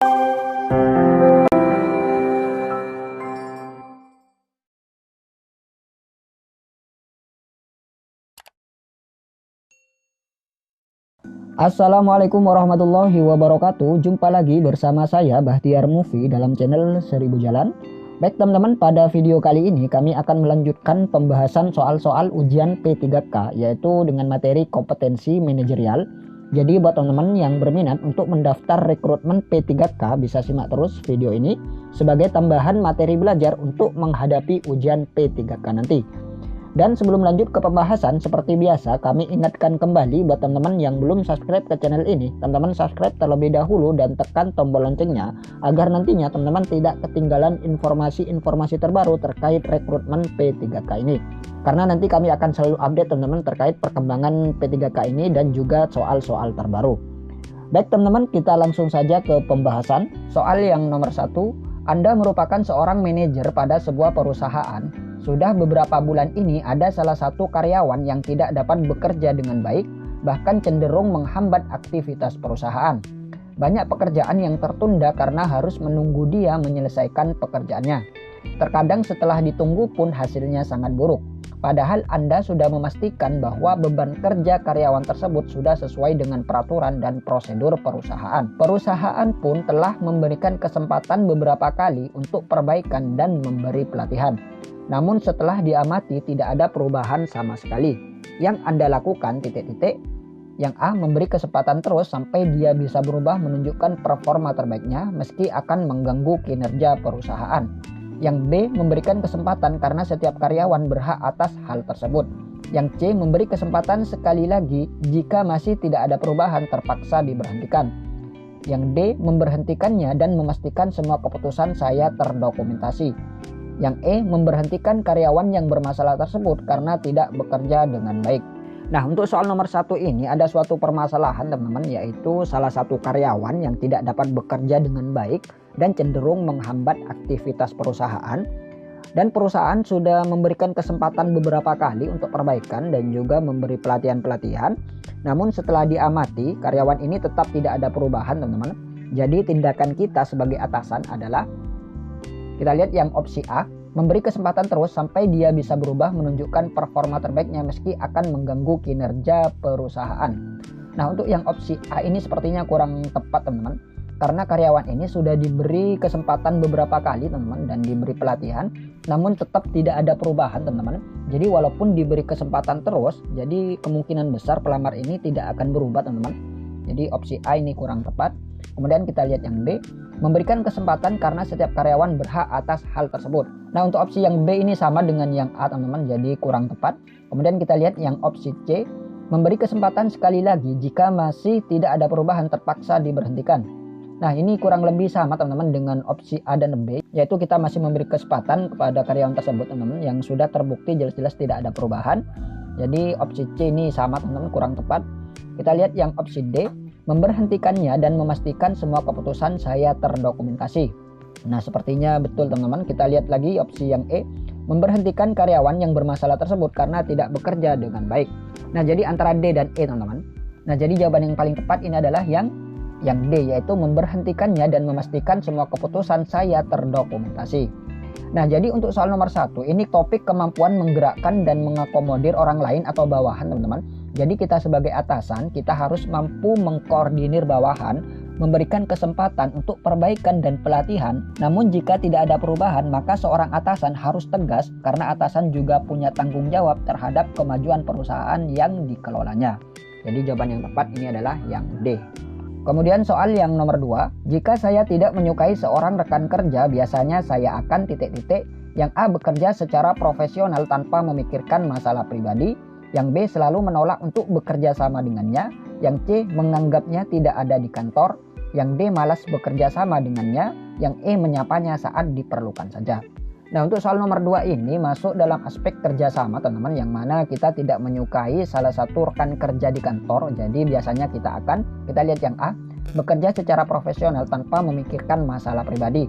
Assalamualaikum warahmatullahi wabarakatuh. Jumpa lagi bersama saya Bahtiar Movie dalam channel 1000 Jalan. Baik teman-teman, pada video kali ini kami akan melanjutkan pembahasan soal-soal ujian P3K, yaitu dengan materi kompetensi manajerial. Jadi buat teman-teman yang berminat untuk mendaftar rekrutmen P3K, bisa simak terus video ini sebagai tambahan materi belajar untuk menghadapi ujian P3K nanti. Dan sebelum lanjut ke pembahasan, seperti biasa kami ingatkan kembali buat teman-teman yang belum subscribe ke channel ini, teman-teman subscribe terlebih dahulu dan tekan tombol loncengnya agar nantinya teman-teman tidak ketinggalan informasi-informasi terbaru terkait rekrutmen P3K ini. Karena nanti kami akan selalu update teman-teman terkait perkembangan P3K ini dan juga soal-soal terbaru. Baik teman-teman, kita langsung saja ke pembahasan. Soal yang nomor 1, Anda merupakan seorang manajer pada sebuah perusahaan. Sudah beberapa bulan ini ada salah satu karyawan yang tidak dapat bekerja dengan baik, bahkan cenderung menghambat aktivitas perusahaan. Banyak pekerjaan yang tertunda karena harus menunggu dia menyelesaikan pekerjaannya. Terkadang setelah ditunggu pun hasilnya sangat buruk. Padahal Anda sudah memastikan bahwa beban kerja karyawan tersebut sudah sesuai dengan peraturan dan prosedur perusahaan. Perusahaan pun telah memberikan kesempatan beberapa kali untuk perbaikan dan memberi pelatihan. Namun setelah diamati tidak ada perubahan sama sekali. Yang Anda lakukan yang A, memberi kesempatan terus sampai dia bisa berubah menunjukkan performa terbaiknya meski akan mengganggu kinerja perusahaan. Yang B, memberikan kesempatan karena setiap karyawan berhak atas hal tersebut. Yang C, memberi kesempatan sekali lagi jika masih tidak ada perubahan terpaksa diberhentikan. Yang D, memberhentikannya dan memastikan semua keputusan saya terdokumentasi. Yang E, memberhentikan karyawan yang bermasalah tersebut karena tidak bekerja dengan baik. Nah, untuk soal nomor 1 ini ada suatu permasalahan teman-teman, yaitu salah satu karyawan yang tidak dapat bekerja dengan baik dan cenderung menghambat aktivitas perusahaan. Dan perusahaan sudah memberikan kesempatan beberapa kali untuk perbaikan dan juga memberi pelatihan-pelatihan. Namun setelah diamati, karyawan ini tetap tidak ada perubahan teman-teman. Jadi tindakan kita sebagai atasan adalah, kita lihat yang opsi A, memberi kesempatan terus sampai dia bisa berubah menunjukkan performa terbaiknya meski akan mengganggu kinerja perusahaan. Nah, untuk yang opsi A ini sepertinya kurang tepat teman-teman, karena karyawan ini sudah diberi kesempatan beberapa kali teman-teman dan diberi pelatihan, namun tetap tidak ada perubahan teman-teman. Jadi walaupun diberi kesempatan terus, jadi kemungkinan besar pelamar ini tidak akan berubah teman-teman. Jadi opsi A ini kurang tepat. Kemudian kita lihat yang B, memberikan kesempatan karena setiap karyawan berhak atas hal tersebut. Nah, untuk opsi yang B ini sama dengan yang A teman-teman, jadi kurang tepat. Kemudian kita lihat yang opsi C, memberi kesempatan sekali lagi jika masih tidak ada perubahan terpaksa diberhentikan. Nah, ini kurang lebih sama teman-teman dengan opsi A dan B, yaitu kita masih memberi kesempatan kepada karyawan tersebut teman-teman yang sudah terbukti jelas-jelas tidak ada perubahan. Jadi opsi C ini sama teman-teman, kurang tepat. Kita lihat yang opsi D, memberhentikannya dan memastikan semua keputusan saya terdokumentasi. Nah, sepertinya betul teman-teman. Kita lihat lagi opsi yang E, memberhentikan karyawan yang bermasalah tersebut karena tidak bekerja dengan baik. Nah, jadi antara D dan E teman-teman. Nah, jadi jawaban yang paling tepat ini adalah yang D, yaitu memberhentikannya dan memastikan semua keputusan saya terdokumentasi. Nah, jadi untuk soal nomor 1 ini topik kemampuan menggerakkan dan mengakomodir orang lain atau bawahan teman-teman. Jadi kita sebagai atasan, kita harus mampu mengkoordinir bawahan, memberikan kesempatan untuk perbaikan dan pelatihan. Namun jika tidak ada perubahan, maka seorang atasan harus tegas karena atasan juga punya tanggung jawab terhadap kemajuan perusahaan yang dikelolanya. Jadi jawaban yang tepat ini adalah yang D. Kemudian soal yang nomor 2, jika saya tidak menyukai seorang rekan kerja, biasanya saya akan yang A, bekerja secara profesional tanpa memikirkan masalah pribadi. Yang B, selalu menolak untuk bekerja sama dengannya. Yang C, menganggapnya tidak ada di kantor. Yang D, malas bekerja sama dengannya. Yang E, menyapanya saat diperlukan saja. Nah, untuk soal nomor 2 ini masuk dalam aspek kerjasama teman-teman, yang mana kita tidak menyukai salah satu rekan kerja di kantor. Jadi biasanya kita lihat yang A, bekerja secara profesional tanpa memikirkan masalah pribadi.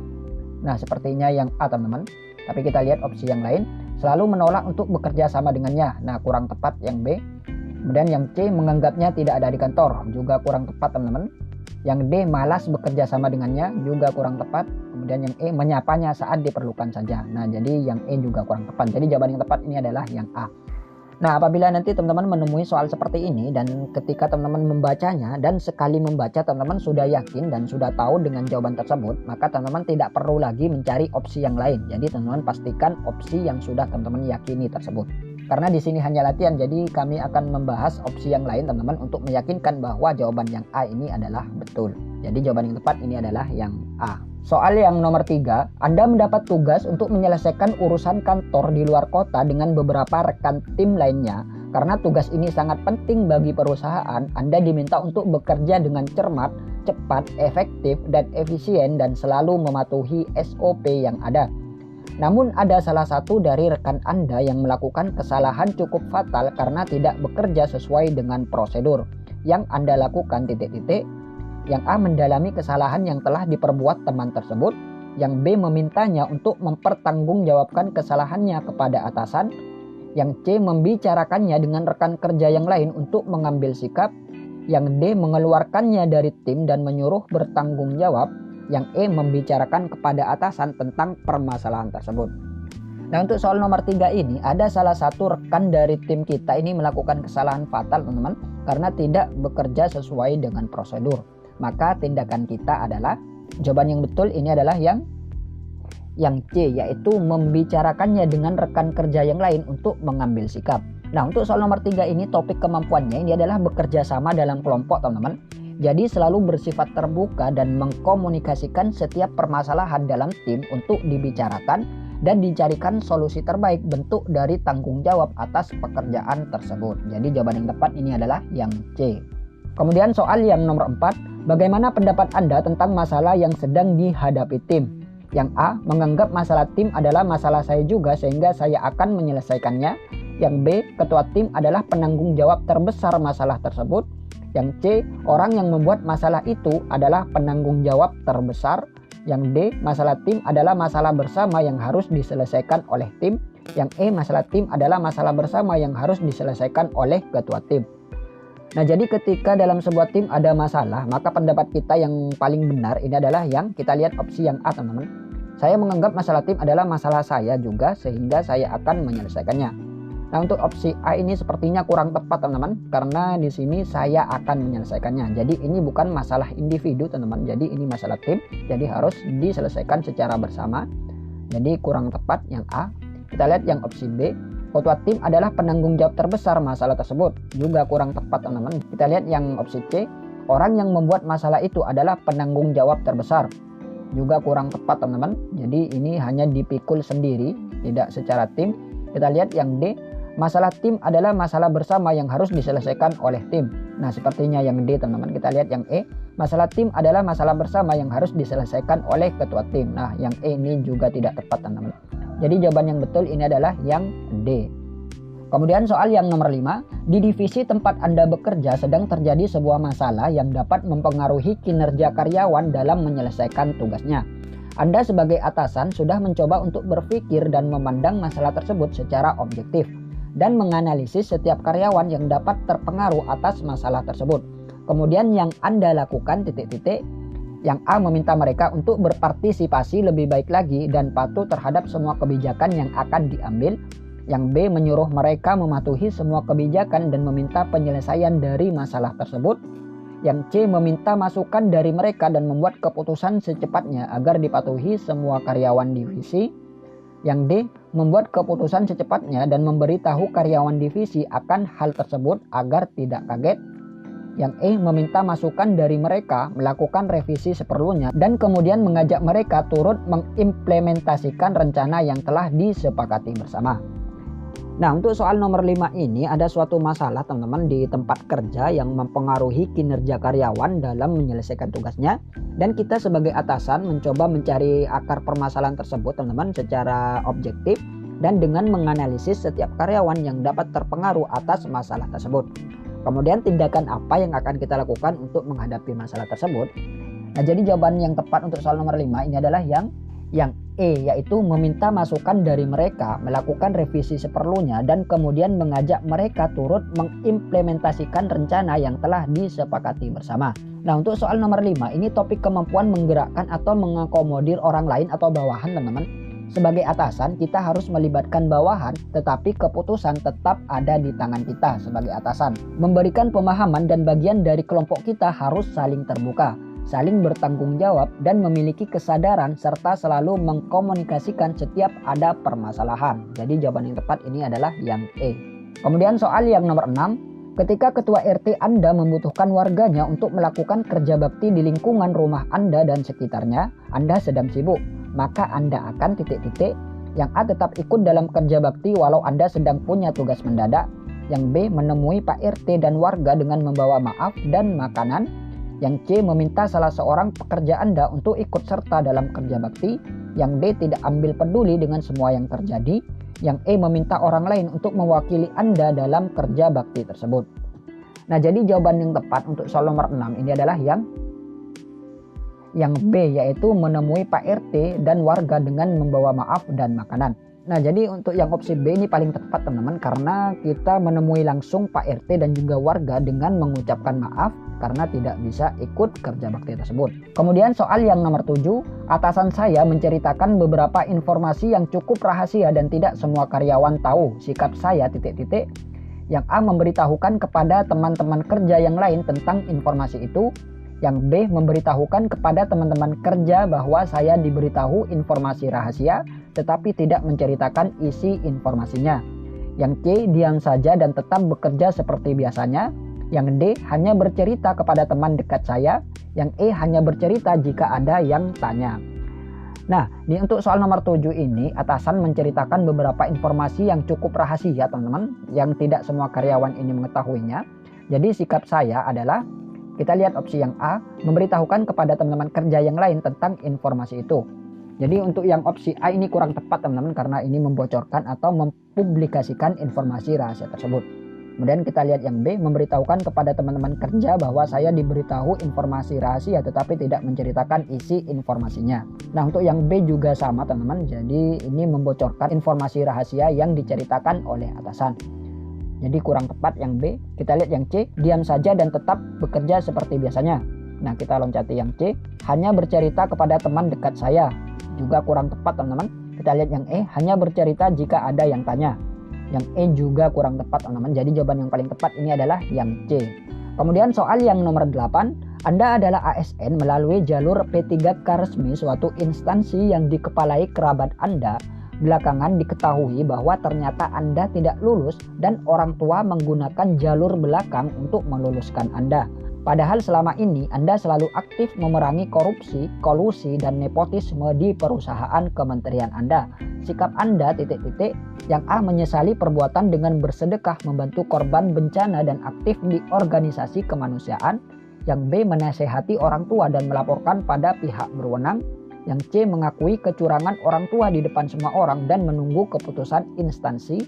Nah, sepertinya yang A teman-teman. Tapi kita lihat opsi yang lain, selalu menolak untuk bekerja sama dengannya. Nah, kurang tepat yang B. Kemudian yang C, menganggapnya tidak ada di kantor, juga kurang tepat teman-teman. Yang D, malas bekerja sama dengannya, juga kurang tepat. Kemudian yang E, menyapanya saat diperlukan saja. Nah, jadi yang E juga kurang tepat. Jadi jawaban yang tepat ini adalah yang A. Nah, apabila nanti teman-teman menemui soal seperti ini dan ketika teman-teman membacanya dan sekali membaca teman-teman sudah yakin dan sudah tahu dengan jawaban tersebut, maka teman-teman tidak perlu lagi mencari opsi yang lain. Jadi teman-teman pastikan opsi yang sudah teman-teman yakini tersebut. Karena di sini hanya latihan, jadi kami akan membahas opsi yang lain teman-teman untuk meyakinkan bahwa jawaban yang A ini adalah betul. Jadi jawaban yang tepat ini adalah yang A. Soal yang nomor 3, Anda mendapat tugas untuk menyelesaikan urusan kantor di luar kota dengan beberapa rekan tim lainnya. Karena tugas ini sangat penting bagi perusahaan, Anda diminta untuk bekerja dengan cermat, cepat, efektif, dan efisien dan selalu mematuhi SOP yang ada. Namun ada salah satu dari rekan Anda yang melakukan kesalahan cukup fatal karena tidak bekerja sesuai dengan prosedur. Yang Anda lakukan ... Yang A, mendalami kesalahan yang telah diperbuat teman tersebut. Yang B, memintanya untuk mempertanggungjawabkan kesalahannya kepada atasan. Yang C, membicarakannya dengan rekan kerja yang lain untuk mengambil sikap. Yang D, mengeluarkannya dari tim dan menyuruh bertanggung jawab. Yang E, membicarakan kepada atasan tentang permasalahan tersebut. Nah, untuk soal nomor 3 ini ada salah satu rekan dari tim kita ini melakukan kesalahan fatal teman-teman karena tidak bekerja sesuai dengan prosedur. Maka tindakan kita adalah, jawaban yang betul ini adalah yang C, yaitu membicarakannya dengan rekan kerja yang lain untuk mengambil sikap. Nah, untuk soal nomor 3 ini topik kemampuannya ini adalah bekerja sama dalam kelompok teman-teman. Jadi selalu bersifat terbuka dan mengkomunikasikan setiap permasalahan dalam tim untuk dibicarakan dan dicarikan solusi terbaik bentuk dari tanggung jawab atas pekerjaan tersebut. Jadi jawaban yang tepat ini adalah yang C. Kemudian soal yang nomor 4, bagaimana pendapat Anda tentang masalah yang sedang dihadapi tim? Yang A, menganggap masalah tim adalah masalah saya juga sehingga saya akan menyelesaikannya. Yang B, ketua tim adalah penanggung jawab terbesar masalah tersebut. Yang C, orang yang membuat masalah itu adalah penanggung jawab terbesar. Yang D, masalah tim adalah masalah bersama yang harus diselesaikan oleh tim. Yang E, masalah tim adalah masalah bersama yang harus diselesaikan oleh ketua tim. Nah, jadi ketika dalam sebuah tim ada masalah, maka pendapat kita yang paling benar ini adalah yang kita lihat opsi yang A teman-teman. Saya menganggap masalah tim adalah masalah saya juga sehingga saya akan menyelesaikannya. Nah, untuk opsi A ini sepertinya kurang tepat teman-teman, karena di sini saya akan menyelesaikannya. Jadi ini bukan masalah individu teman-teman, jadi ini masalah tim, jadi harus diselesaikan secara bersama. Jadi kurang tepat yang A. Kita lihat yang opsi B, ketua tim adalah penanggung jawab terbesar masalah tersebut, juga kurang tepat teman-teman. Kita lihat yang opsi C, orang yang membuat masalah itu adalah penanggung jawab terbesar, juga kurang tepat teman-teman. Jadi ini hanya dipikul sendiri, tidak secara tim. Kita lihat yang D, masalah tim adalah masalah bersama yang harus diselesaikan oleh tim. Nah, sepertinya yang D teman-teman. Kita lihat yang E, masalah tim adalah masalah bersama yang harus diselesaikan oleh ketua tim. Nah, yang E ini juga tidak tepat teman-teman. Jadi jawaban yang betul ini adalah yang D. Kemudian soal yang nomor 5, di divisi tempat Anda bekerja sedang terjadi sebuah masalah yang dapat mempengaruhi kinerja karyawan dalam menyelesaikan tugasnya. Anda sebagai atasan sudah mencoba untuk berpikir dan memandang masalah tersebut secara objektif dan menganalisis setiap karyawan yang dapat terpengaruh atas masalah tersebut. Kemudian yang Anda lakukan ... Yang A, meminta mereka untuk berpartisipasi lebih baik lagi dan patuh terhadap semua kebijakan yang akan diambil. Yang B, menyuruh mereka mematuhi semua kebijakan dan meminta penyelesaian dari masalah tersebut. Yang C, meminta masukan dari mereka dan membuat keputusan secepatnya agar dipatuhi semua karyawan divisi. Yang D, membuat keputusan secepatnya dan memberitahu karyawan divisi akan hal tersebut agar tidak kaget. Yang E, meminta masukan dari mereka, melakukan revisi seperlunya, dan kemudian mengajak mereka turut mengimplementasikan rencana yang telah disepakati bersama. Nah, untuk soal nomor 5 ini ada suatu masalah teman-teman di tempat kerja yang mempengaruhi kinerja karyawan dalam menyelesaikan tugasnya. Dan kita sebagai atasan mencoba mencari akar permasalahan tersebut teman-teman secara objektif dan dengan menganalisis setiap karyawan yang dapat terpengaruh atas masalah tersebut. Kemudian tindakan apa yang akan kita lakukan untuk menghadapi masalah tersebut? Nah, jadi jawaban yang tepat untuk soal nomor 5 ini adalah yang E, yaitu meminta masukan dari mereka, melakukan revisi seperlunya, dan kemudian mengajak mereka turut mengimplementasikan rencana yang telah disepakati bersama. Nah, untuk soal nomor 5, ini topik kemampuan menggerakkan atau mengakomodir orang lain atau bawahan, teman-teman. Sebagai atasan, kita harus melibatkan bawahan, tetapi keputusan tetap ada di tangan kita sebagai atasan. Memberikan pemahaman dan bagian dari kelompok kita harus saling terbuka, saling bertanggung jawab, dan memiliki kesadaran serta selalu mengkomunikasikan setiap ada permasalahan. Jadi jawaban yang tepat ini adalah yang E. Kemudian soal yang nomor 6. Ketika ketua RT Anda membutuhkan warganya untuk melakukan kerja bakti di lingkungan rumah Anda dan sekitarnya, Anda sedang sibuk, maka Anda akan yang A tetap ikut dalam kerja bakti walau Anda sedang punya tugas mendadak, yang B menemui Pak RT dan warga dengan membawa maaf dan makanan, yang C meminta salah seorang pekerja Anda untuk ikut serta dalam kerja bakti, yang D tidak ambil peduli dengan semua yang terjadi, yang E meminta orang lain untuk mewakili Anda dalam kerja bakti tersebut. Nah, jadi jawaban yang tepat untuk soal nomor 6 ini adalah yang B, yaitu menemui Pak RT dan warga dengan membawa maaf dan makanan. Nah, jadi untuk yang opsi B ini paling tepat, teman-teman, karena kita menemui langsung Pak RT dan juga warga dengan mengucapkan maaf karena tidak bisa ikut kerja bakti tersebut. Kemudian soal yang nomor 7, atasan saya menceritakan beberapa informasi yang cukup rahasia dan tidak semua karyawan tahu. Sikap saya yang A memberitahukan kepada teman-teman kerja yang lain tentang informasi itu, yang B memberitahukan kepada teman-teman kerja bahwa saya diberitahu informasi rahasia tetapi tidak menceritakan isi informasinya. Yang C diam saja dan tetap bekerja seperti biasanya. Yang D hanya bercerita kepada teman dekat saya. Yang E hanya bercerita jika ada yang tanya. Nah, untuk soal nomor 7 ini, atasan menceritakan beberapa informasi yang cukup rahasia, teman-teman, yang tidak semua karyawan ini mengetahuinya. Jadi sikap saya adalah, kita lihat opsi yang A, memberitahukan kepada teman-teman kerja yang lain tentang informasi itu. Jadi untuk yang opsi A ini kurang tepat, teman-teman, karena ini membocorkan atau mempublikasikan informasi rahasia tersebut. Kemudian kita lihat yang B, memberitahukan kepada teman-teman kerja bahwa saya diberitahu informasi rahasia tetapi tidak menceritakan isi informasinya. Nah, untuk yang B juga sama, teman-teman. Jadi ini membocorkan informasi rahasia yang diceritakan oleh atasan. Jadi kurang tepat yang B. Kita lihat yang C, diam saja dan tetap bekerja seperti biasanya. Nah, kita loncati yang C, hanya bercerita kepada teman dekat saya. Juga kurang tepat, teman-teman. Kita lihat yang E, hanya bercerita jika ada yang tanya. Yang E juga kurang tepat, teman-teman. Jadi jawaban yang paling tepat ini adalah yang C. Kemudian soal yang nomor 8, Anda adalah ASN melalui jalur P3K resmi suatu instansi yang dikepalai kerabat Anda. Belakangan diketahui bahwa ternyata Anda tidak lulus dan orang tua menggunakan jalur belakang untuk meluluskan Anda. Padahal selama ini Anda selalu aktif memerangi korupsi, kolusi, dan nepotisme di perusahaan kementerian Anda. Sikap Anda yang A menyesali perbuatan dengan bersedekah membantu korban bencana dan aktif di organisasi kemanusiaan. Yang B menasehati orang tua dan melaporkan pada pihak berwenang. Yang C mengakui kecurangan orang tua di depan semua orang dan menunggu keputusan instansi.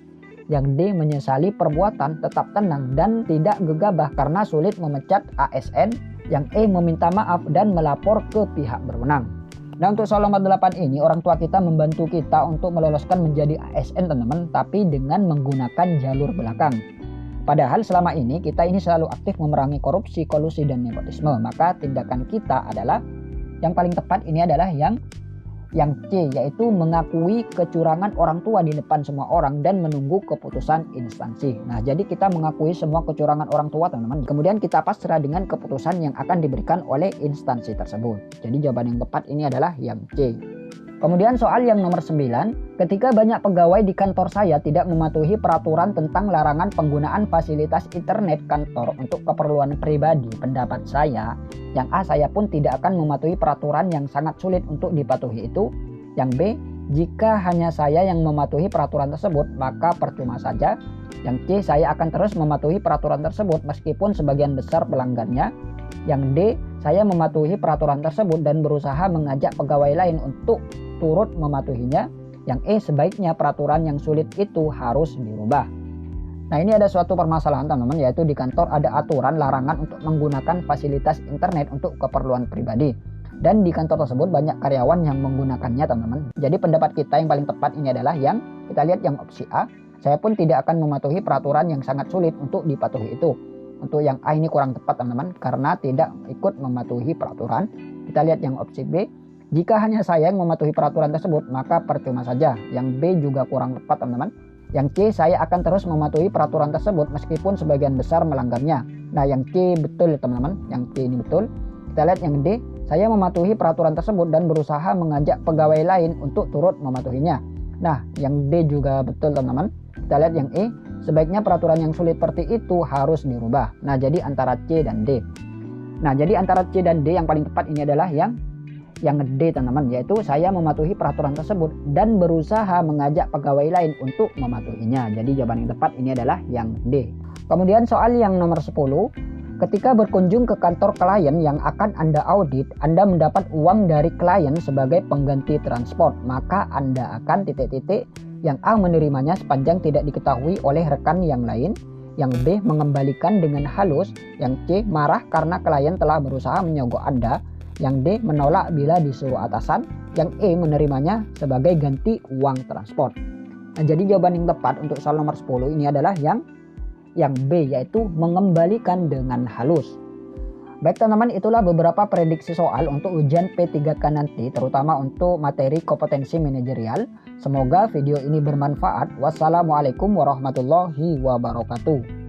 Yang D menyesali perbuatan, tetap tenang dan tidak gegabah karena sulit memecat ASN. Yang E meminta maaf dan melapor ke pihak berwenang. Nah, untuk soal nomor 8 ini, orang tua kita membantu kita untuk meloloskan menjadi ASN, teman-teman, tapi dengan menggunakan jalur belakang. Padahal selama ini kita ini selalu aktif memerangi korupsi, kolusi, dan nepotisme. Maka tindakan kita adalah, yang paling tepat ini adalah yang C, yaitu mengakui kecurangan orang tua di depan semua orang dan menunggu keputusan instansi. Nah, jadi kita mengakui semua kecurangan orang tua, teman-teman. Kemudian kita pasrah dengan keputusan yang akan diberikan oleh instansi tersebut. Jadi jawaban yang tepat ini adalah yang C. Kemudian soal yang nomor 9, ketika banyak pegawai di kantor saya tidak mematuhi peraturan tentang larangan penggunaan fasilitas internet kantor untuk keperluan pribadi, pendapat saya, yang A, saya pun tidak akan mematuhi peraturan yang sangat sulit untuk dipatuhi itu. Yang B, jika hanya saya yang mematuhi peraturan tersebut, maka percuma saja. Yang C, saya akan terus mematuhi peraturan tersebut meskipun sebagian besar pelanggannya. Yang D, saya mematuhi peraturan tersebut dan berusaha mengajak pegawai lain untuk turut mematuhinya. Yang E, sebaiknya peraturan yang sulit itu harus dirubah. Nah, ini ada suatu permasalahan, teman-teman, yaitu di kantor ada aturan larangan untuk menggunakan fasilitas internet untuk keperluan pribadi. Dan di kantor tersebut banyak karyawan yang menggunakannya, teman-teman. Jadi pendapat kita yang paling tepat ini adalah yang kita lihat yang opsi A. Saya pun tidak akan mematuhi peraturan yang sangat sulit untuk dipatuhi itu. Untuk yang A ini kurang tepat teman-teman, karena tidak ikut mematuhi peraturan. Kita lihat yang opsi B. Jika hanya saya yang mematuhi peraturan tersebut, maka percuma saja. Yang B juga kurang tepat teman-teman. Yang C, saya akan terus mematuhi peraturan tersebut meskipun sebagian besar melanggarnya. Nah, yang C betul teman-teman. Yang C ini betul. Kita lihat yang D. Saya mematuhi peraturan tersebut dan berusaha mengajak pegawai lain untuk turut mematuhinya. Nah, yang D juga betul teman-teman. Kita lihat yang E. Sebaiknya peraturan yang sulit seperti itu harus dirubah. Nah, jadi antara C dan D. Nah, jadi antara C dan D yang paling tepat ini adalah yang D teman-teman, yaitu saya mematuhi peraturan tersebut dan berusaha mengajak pegawai lain untuk mematuhinya. Jadi jawaban yang tepat ini adalah yang D. Kemudian soal yang nomor 10. Ketika berkunjung ke kantor klien yang akan Anda audit, Anda mendapat uang dari klien sebagai pengganti transport, maka Anda akan yang A menerimanya sepanjang tidak diketahui oleh rekan yang lain, yang B mengembalikan dengan halus, yang C marah karena klien telah berusaha menyogok Anda, yang D menolak bila disuruh atasan, yang E menerimanya sebagai ganti uang transport. Nah, jadi jawaban yang tepat untuk soal nomor 10 ini adalah yang B, yaitu mengembalikan dengan halus. Baik teman-teman, itulah beberapa prediksi soal untuk ujian P3K nanti, terutama untuk materi kompetensi manajerial. Semoga video ini bermanfaat. Wassalamualaikum warahmatullahi wabarakatuh.